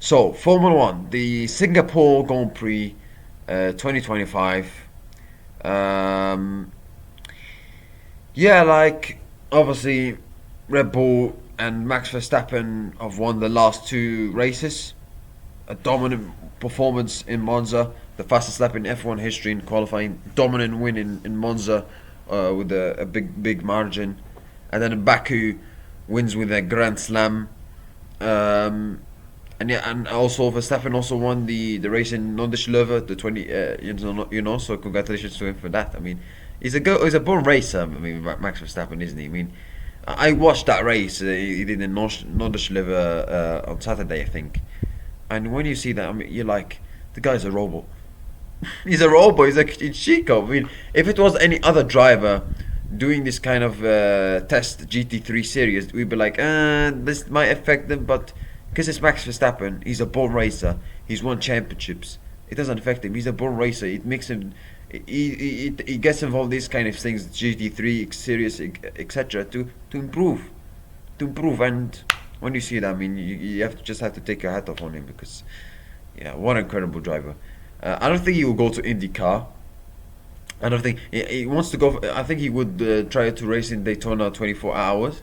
So, Formula One, the Singapore Grand Prix 2025. Um, yeah, like, obviously, Red Bull and Max Verstappen have won the last two races. A dominant performance in Monza, the fastest lap in F1 history in qualifying, dominant win in Monza with a big margin, and then in Baku wins with a Grand Slam. Um, and yeah, and also Verstappen also won the race in Nordschleife, the 20, so congratulations to him for that. I mean, he's a born racer. I mean, Max Verstappen, isn't he? I mean, I watched that race. He did in Nordschleife on Saturday, I think. And when you see that, I mean, you're like, the guy's a robot. He's a robot. He's like Chico. I mean, if it was any other driver doing this kind of test GT3 series, we'd be like, this might affect them, but because it's Max Verstappen, he's a born racer. He's won championships. It doesn't affect him. He's a born racer. It makes him. He gets involved in these kind of things, GT3 series, etc., to improve, and when you see that, I mean, you have to just have to take your hat off on him because, yeah, what an incredible driver. I don't think he will go to IndyCar. I don't think he wants to go. I think he would try to race in Daytona 24 hours,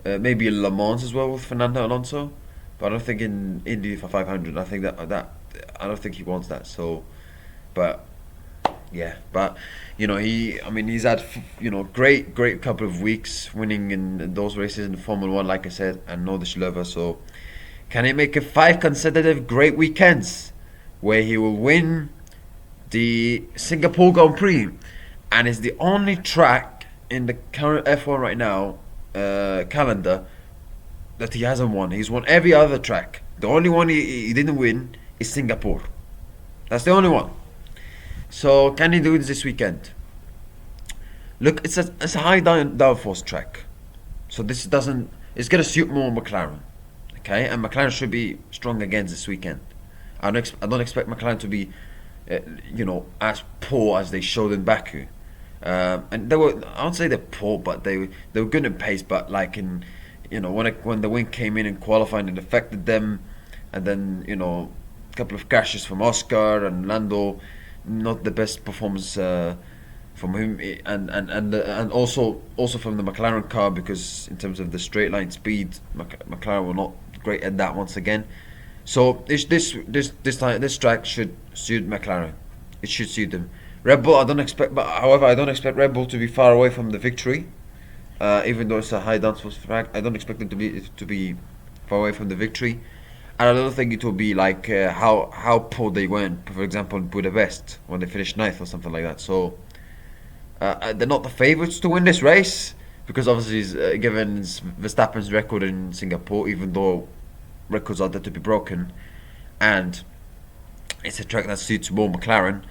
maybe in Le Mans as well with Fernando Alonso, but I don't think in Indy for 500. I think that I don't think he wants that. So, but yeah, but I mean, he's had great couple of weeks winning in those races in Formula One, like I said, and Nordschleife. So, can he make it 5 consecutive great weekends where he will win the Singapore Grand Prix, and it's the only track in the current F1 right now calendar that he hasn't won. He's won every other track. The only one he didn't win is Singapore. That's the only one. So can he do it this weekend? Look, it's a high downforce track, so this doesn't. It's gonna suit more McLaren, okay? And McLaren should be strong again this weekend. I don't expect McLaren to be, as poor as they showed in Baku. And they were. I won't say they're poor, but they were good in pace. But like when the wind came in qualifying, it affected them, and then a couple of crashes from Oscar and Lando. Not the best performance from him, and also from the McLaren car, because in terms of the straight line speed, McLaren were not great at that once again. So this track should suit McLaren. It should suit them. Red Bull, however, I don't expect Red Bull to be far away from the victory. Even though it's a high downforce track, I don't expect them to be far away from the victory. And I don't think it will be like how poor they went, for example, in Budapest when they finished ninth or something like that. So they're not the favourites to win this race because obviously, given Verstappen's record in Singapore, even though records are there to be broken, and it's a track that suits more McLaren.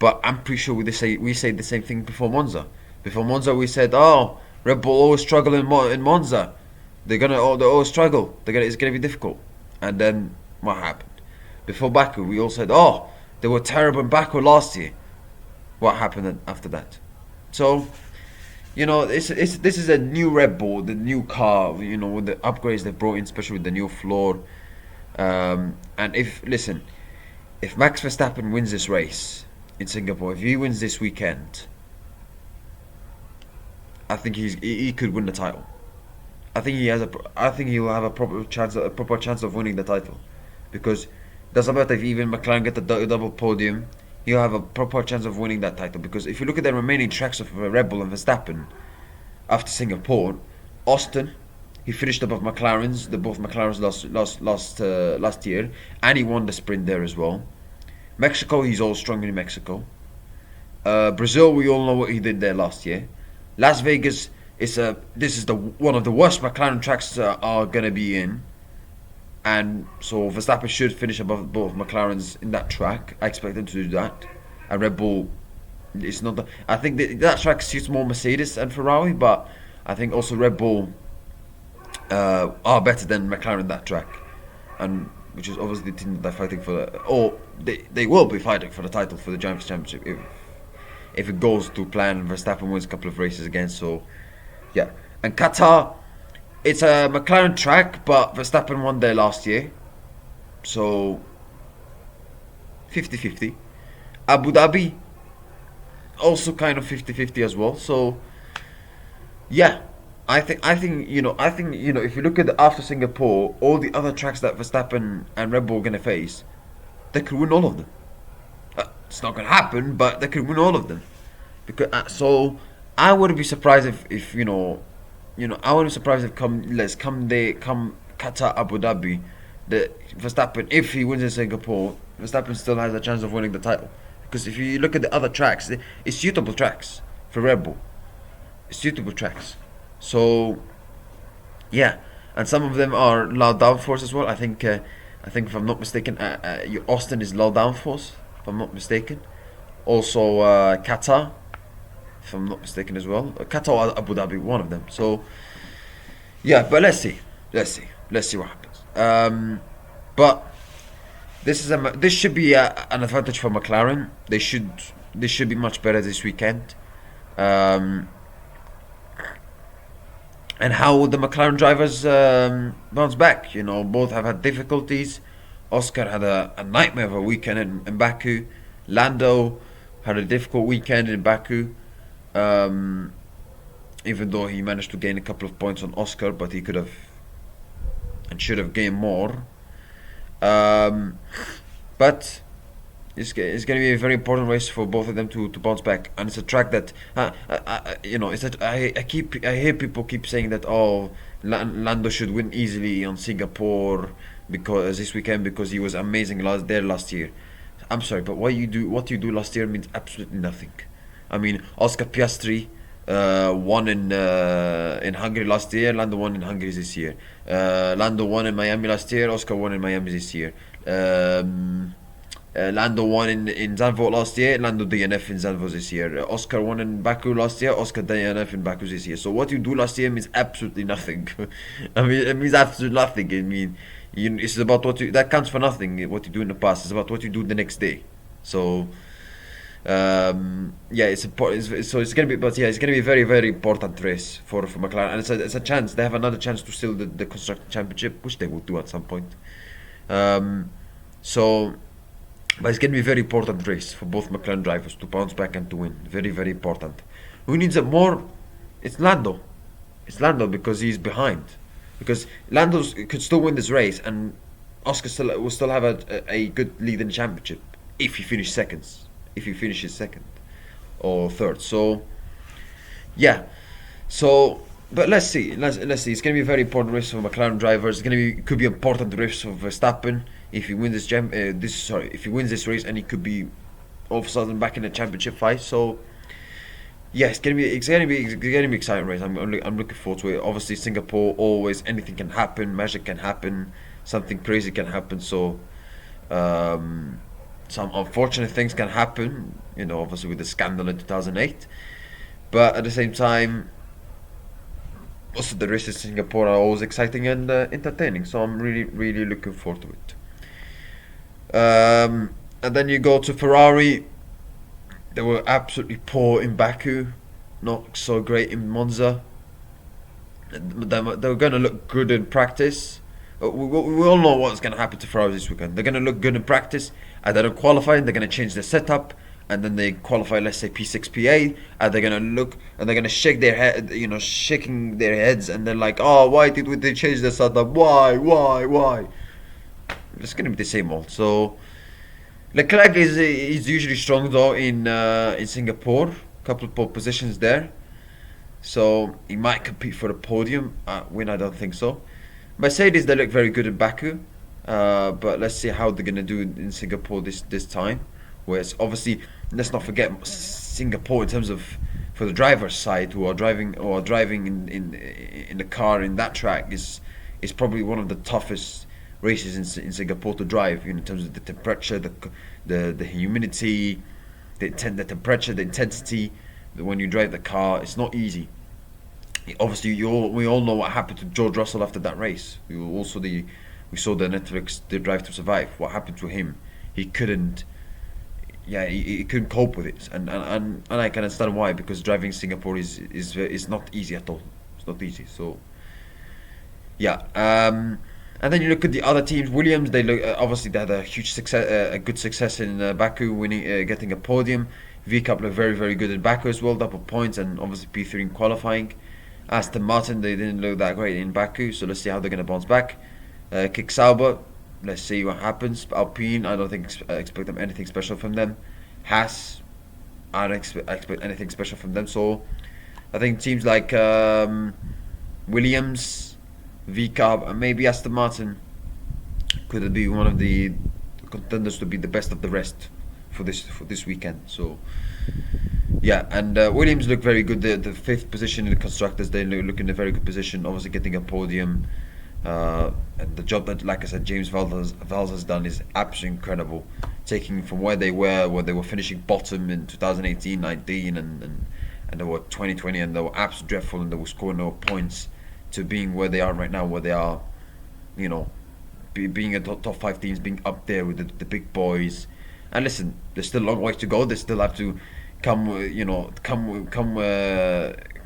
But I'm pretty sure we say the same thing before Monza. Before Monza, we said, "Oh, Red Bull always struggle in Monza. They always struggle. It's gonna be difficult." And then what happened? Before Baku, we all said, "Oh, they were terrible in Baku last year." What happened after that? So, this is a new Red Bull, the new car, with the upgrades they've brought in, especially with the new floor. And if Max Verstappen wins this race in Singapore, if he wins this weekend, I think he could win the title. I think he'll have a proper chance of winning the title, because it doesn't matter if even McLaren get the double podium, he'll have a proper chance of winning that title. Because if you look at the remaining tracks of Red Bull and Verstappen after Singapore, Austin, he finished above McLaren's. Both McLaren's last year, and he won the sprint there as well. Mexico, he's all strong in Mexico. Brazil, we all know what he did there last year. Las Vegas, this is one of the worst McLaren tracks are gonna be in, and so Verstappen should finish above both McLarens in that track. I expect them to do that. And Red Bull, it's not. I think that track suits more Mercedes and Ferrari, but I think also Red Bull are better than McLaren that track, and which is obviously the team that they're fighting for, or they will be fighting for the title for the Drivers' Championship if it goes to plan. Verstappen wins a couple of races again, so yeah. And Qatar, it's a McLaren track, but Verstappen won there last year, So 50-50. Abu Dhabi also kind of 50-50 as well. So yeah, I think if you look at after Singapore, all the other tracks that Verstappen and Red Bull are gonna face, they could win all of them. It's not gonna happen, but they could win all of them. Because so I wouldn't be surprised if I wouldn't be surprised if come Qatar Abu Dhabi, the Verstappen, if he wins in Singapore, Verstappen still has a chance of winning the title. Because if you look at the other tracks, it's suitable tracks for Red Bull. It's suitable tracks. So yeah, and some of them are low downforce as well. I think if I'm not mistaken, Austin is low downforce. If I'm not mistaken. Also Qatar, if I'm not mistaken as well. Qatar or Abu Dhabi, one of them. So yeah, but let's see what happens. But this should be an advantage for McLaren. They should be much better this weekend. Um, and how will the McLaren drivers bounce back? Both have had difficulties. Oscar had a nightmare of a weekend in Baku. Lando had a difficult weekend in Baku. Um, Even though he managed to gain a couple of points on Oscar, but he could have and should have gained more. Um, but it's going to be a very important race for both of them to bounce back, and it's a track that it's that I hear people keep saying that Lando should win easily on Singapore because this weekend because he was amazing last year. I'm sorry, but what you do last year means absolutely nothing. I mean, Oscar Piastri won in Hungary last year. Lando won in Hungary this year. Lando won in Miami last year. Oscar won in Miami this year. Lando won in Zandvoort last year. Lando DNF in Zandvoort this year. Oscar won in Baku last year. Oscar DNF in Baku this year. So what you do last year means absolutely nothing. I mean, it means absolutely nothing. I mean, it's about that counts for nothing. What you do in the past. It's about what you do the next day. So yeah, it's important. So it's gonna be, but yeah, it's gonna be a very, very important race for McLaren, and it's a chance. They have another chance to steal the constructor championship, which they will do at some point. Um, so, but it's gonna be a very important race for both McLaren drivers to bounce back and to win. Very, very important. Who needs it more? It's Lando. It's Lando because he's behind. Because Lando could still win this race, and Oscar will still have a good lead in the championship if he finishes seconds. If he finishes second or third. So yeah. So but let's see. Let's see. It's gonna be a very important race for McLaren drivers. Could be important race for Verstappen if he wins if he wins this race, and he could be all of a sudden back in the championship fight. So yeah, it's gonna be exciting race. I'm looking forward to it. Obviously, Singapore, always anything can happen, magic can happen, something crazy can happen. So um, some unfortunate things can happen. Obviously with the scandal in 2008, but at the same time, most of the races in Singapore are always exciting and entertaining. So I'm really, really looking forward to it. And then you go to Ferrari. They were absolutely poor in Baku, not so great in Monza. They were going to look good in practice. We all know what's going to happen to Ferrari this weekend. They're going to look good in practice, and then in qualifying, they're going to change their setup, and then they qualify, let's say P6, P8, and they're going to look, and they're going to shake their head, shaking their heads, and they're like, oh, why did they change the setup? Why? It's going to be the same old. So Leclerc is usually strong though in Singapore, couple of pole positions there, so he might compete for the podium. Win, I don't think so. Mercedes, they look very good in Baku, but let's see how they're gonna do in Singapore this time. Whereas obviously, let's not forget Singapore in terms of for the driver's side who are driving in the car in that track is probably one of the toughest races in Singapore to drive. In terms of the temperature, the humidity, the temperature, the intensity. When you drive the car, it's not easy. Obviously, we all know what happened to George Russell after that race. We saw the Netflix The Drive to Survive. What happened to him? He couldn't. Yeah, he couldn't cope with it, and I can understand why, because driving Singapore is not easy at all. It's not easy. So yeah, And then you look at the other teams. Williams, they look obviously they had a huge success, a good success in Baku, winning, getting a podium. V Cup looked very very good in Baku as well, double points, and obviously P3 in qualifying. Aston Martin, they didn't look that great in Baku, so let's see how they're going to bounce back. Kick Sauber, let's see what happens. Alpine, I don't think expect them anything special from them. Haas, I don't expect anything special from them. So I think teams like Williams, V Cup, and maybe Aston Martin could be one of the contenders to be the best of the rest for this weekend. So yeah, and Williams look very good. The fifth position in the constructors, they look in a very good position. Obviously, getting a podium, and the job that, like I said, James Vals has done is absolutely incredible. Taking from where they were finishing bottom in 2018, 19, and they were 2020, and they were absolutely dreadful, and they were scoring no points, to being where they are right now, where they are, you know, being a top five teams, being up there with the big boys. And listen, there's still a long way to go. They still have to come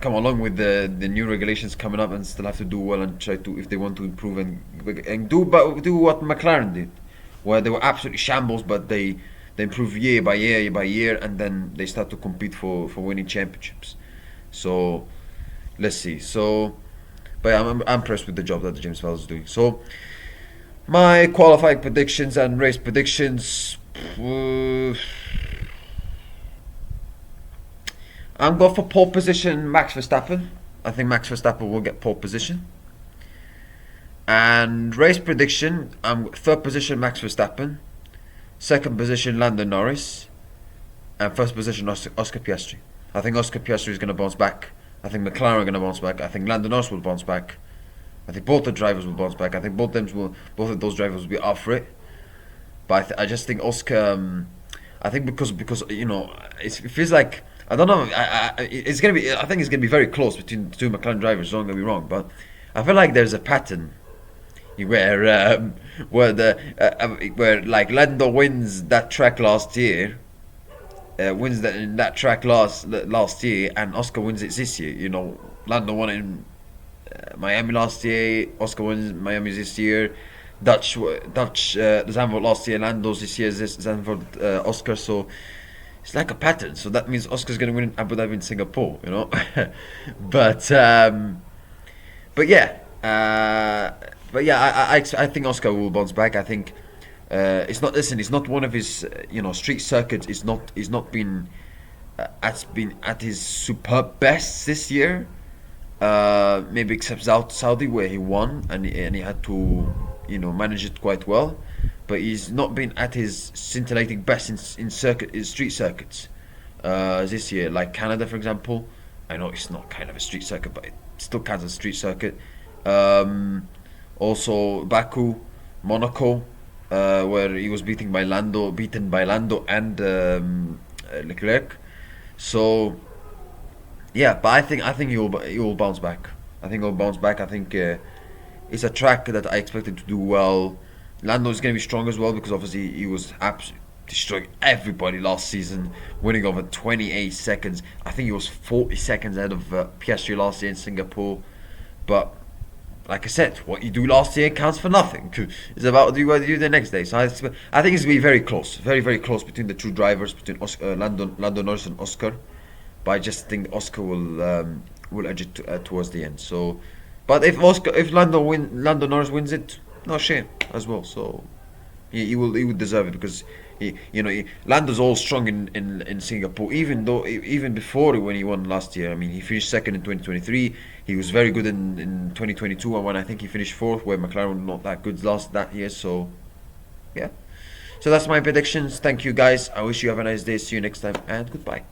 along with the new regulations coming up, and still have to do well and try to, if they want to improve and do what McLaren did, where they were absolutely shambles, but they improve year by year, and then they start to compete for winning championships. So let's see. So, but yeah, I'm impressed with the job that James Vales is doing. So my qualifying predictions and race predictions. I'm going for pole position, Max Verstappen. I think Max Verstappen will get pole position. And race prediction, I'm third position, Max Verstappen. Second position, Lando Norris. And first position, Oscar Piastri. I think Oscar Piastri is going to bounce back. I think McLaren are going to bounce back. I think Lando Norris will bounce back. I think both the drivers will bounce back. I think both of those drivers will be up for it. But I just think Oscar. I think because it feels like, I don't know. It's gonna be. I think it's gonna be very close between the two McLaren drivers. Don't get me wrong, but I feel like there's a pattern where like Lando wins that track last year, in that track last year, and Oscar wins it this year. You know, Lando won it in Miami last year. Oscar wins Miami this year. Dutch Zandvoort last year, Lando's this year, Zandvoort Oscar. So it's like a pattern. So that means Oscar's going to win in Abu Dhabi and Singapore, you know. but yeah, I think Oscar will bounce back. I think it's not. Listen, it's not one of his street circuits. It's not been at his superb best this year. Maybe except Saudi, where he won and he had to manage it quite well, but he's not been at his scintillating best in street circuits this year, like Canada, for example. I know it's not kind of a street circuit, but it still counts as a street circuit. Also Baku, Monaco, where he was beaten by Lando and Leclerc. So yeah, but I think he will bounce back. I think he'll bounce back. I think it's a track that I expected to do well. Lando is going to be strong as well, because obviously he was absolutely destroying everybody last season, winning over 28 seconds. I think he was 40 seconds ahead of Piastri last year in Singapore. But like I said, what you do last year counts for nothing. It's about what you do the next day. So I think it's going to be very close, very very close between the two drivers, between Lando Norris and Oscar. But I just think Oscar will edge it towards the end. So, but if Lando Norris wins it, no shame as well. So he would deserve it, because Lando's all strong in Singapore. Even before, when he won last year, I mean, he finished second in 2023. He was very good in 2022, and when I think he finished fourth, where McLaren were not that good that year. So yeah. So that's my predictions. Thank you guys. I wish you have a nice day. See you next time, and goodbye.